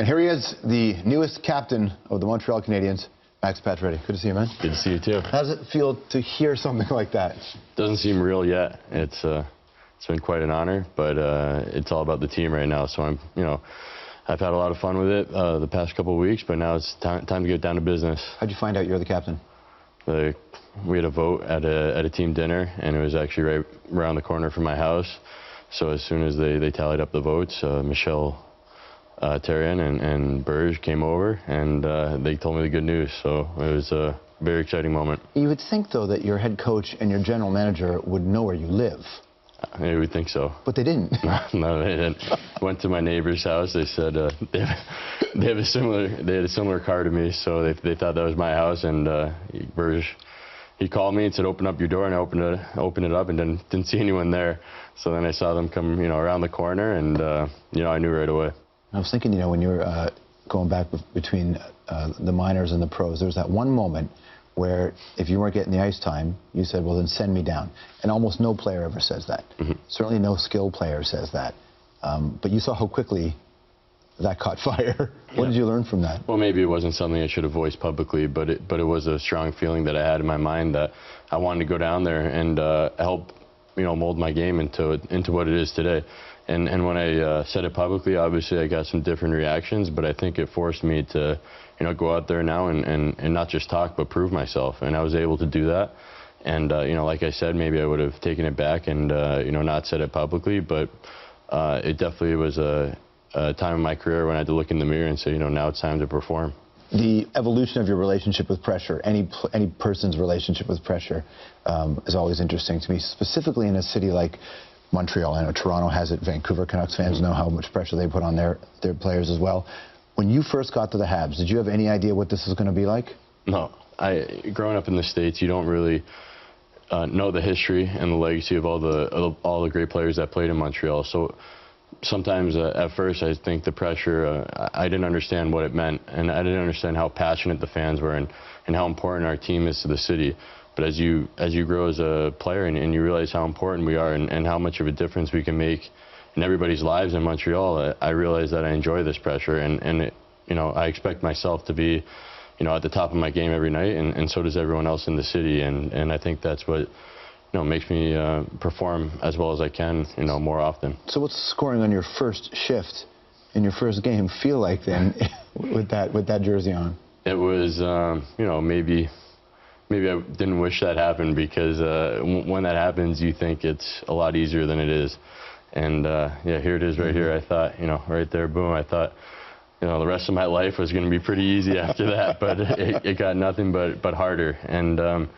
And here he is, the newest captain of the Montreal Canadiens, Max Pacioretty. Good to see you, man. Good to see you, too. How does it feel to hear something like that? Doesn't seem real yet. It's been quite an honor, but it's all about the team right now. So I've had a lot of fun with it the past couple of weeks, but now it's time to get down to business. How'd you find out you're the captain? We had a vote at a team dinner, and it was actually right around the corner from my house. So as soon as they tallied up the votes, Michel Therrien and Berge came over, and they told me the good news. So it was a very exciting moment. You would think, though, that your head coach and your general manager would know where you live. I would think so. But they didn't. No, they didn't. Went to my neighbor's house. They said they had a similar car to me, so they thought that was my house. And Berge, he called me and said, "Open up your door," and I opened it up and didn't see anyone there. So then I saw them come, around the corner, and I knew right away. I was thinking, when you were going back between the minors and the pros, there was that one moment where if you weren't getting the ice time, you said, well, then send me down. And almost no player ever says that. Mm-hmm. Certainly no skilled player says that. But you saw how quickly that caught fire. What did you learn from that? Well, maybe it wasn't something I should have voiced publicly, but it was a strong feeling that I had in my mind that I wanted to go down there and help mold my game into what it is today. And when I said it publicly, obviously I got some different reactions, but I think it forced me to go out there now and not just talk, but prove myself. And I was able to do that. And, like I said, maybe I would have taken it back and, not said it publicly, but it definitely was a time in my career when I had to look in the mirror and say, now it's time to perform. The evolution of your relationship with pressure, any person's relationship with pressure, is always interesting to me, specifically in a city like Montreal. I know Toronto has it. Vancouver Canucks fans know how much pressure they put on their players as well. When you first got to the Habs, did you have any idea what this was going to be like? No. Growing up in the States, you don't really know the history and the legacy of all the great players that played in Montreal. So sometimes at first I think the pressure, I didn't understand what it meant, and I didn't understand how passionate the fans were and how important our team is to the city. But as you grow as a player and you realize how important we are and how much of a difference we can make in everybody's lives in Montreal, I realize that I enjoy this pressure, and I expect myself to be at the top of my game every night, and so does everyone else in the city, and I think that's what makes me perform as well as I can more often. So what's scoring on your first shift in your first game feel like then with that jersey on? It was maybe I didn't wish that happened, because when that happens, you think it's a lot easier than it is. And here it is right here. I thought, right there, boom, I thought, the rest of my life was going to be pretty easy after that, but it got nothing but harder. And,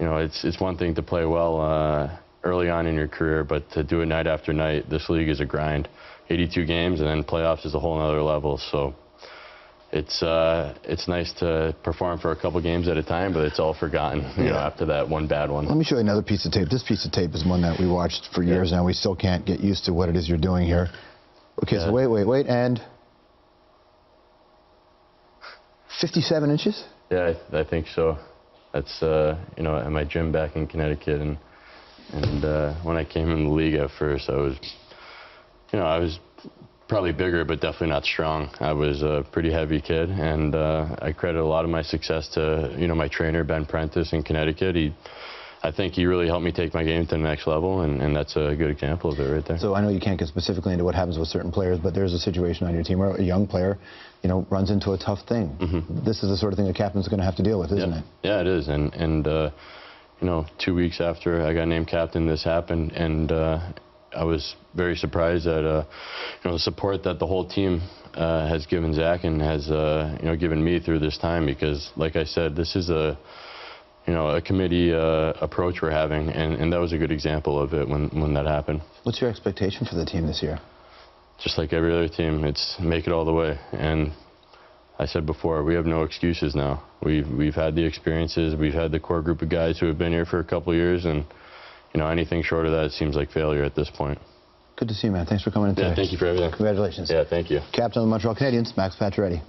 it's one thing to play well early on in your career, but to do it night after night, this league is a grind. 82 games, and then playoffs is a whole other level. So it's nice to perform for a couple games at a time, but it's all forgotten, after that one bad one. Let me show you another piece of tape. This piece of tape is one that we watched for years now. We still can't get used to what it is you're doing here. Okay, so wait, and 57 inches? Yeah, I think so. That's, at my gym back in Connecticut, and when I came in the league at first, I was probably bigger, but definitely not strong. I was a pretty heavy kid, and I credit a lot of my success to, my trainer, Ben Prentice in Connecticut. I think he really helped me take my game to the next level, and that's a good example of it right there. So I know you can't get specifically into what happens with certain players, but there's a situation on your team where a young player, runs into a tough thing. Mm-hmm. This is the sort of thing the captain's going to have to deal with, isn't it? Yeah, it is. And 2 weeks after I got named captain, this happened, and I was very surprised at the support that the whole team has given Zach and has given me through this time, because, like I said, this is a committee approach we're having, and that was a good example of it when that happened. What's your expectation for the team this year? Just like every other team, it's make it all the way. And I said before, we have no excuses now. We've had the experiences, we've had the core group of guys who have been here for a couple of years, and anything short of that seems like failure at this point. Good to see you, man. Thanks for coming in today. Yeah, thank you for everything. Congratulations. Yeah, thank you. Captain of the Montreal Canadiens, Max Pacioretty.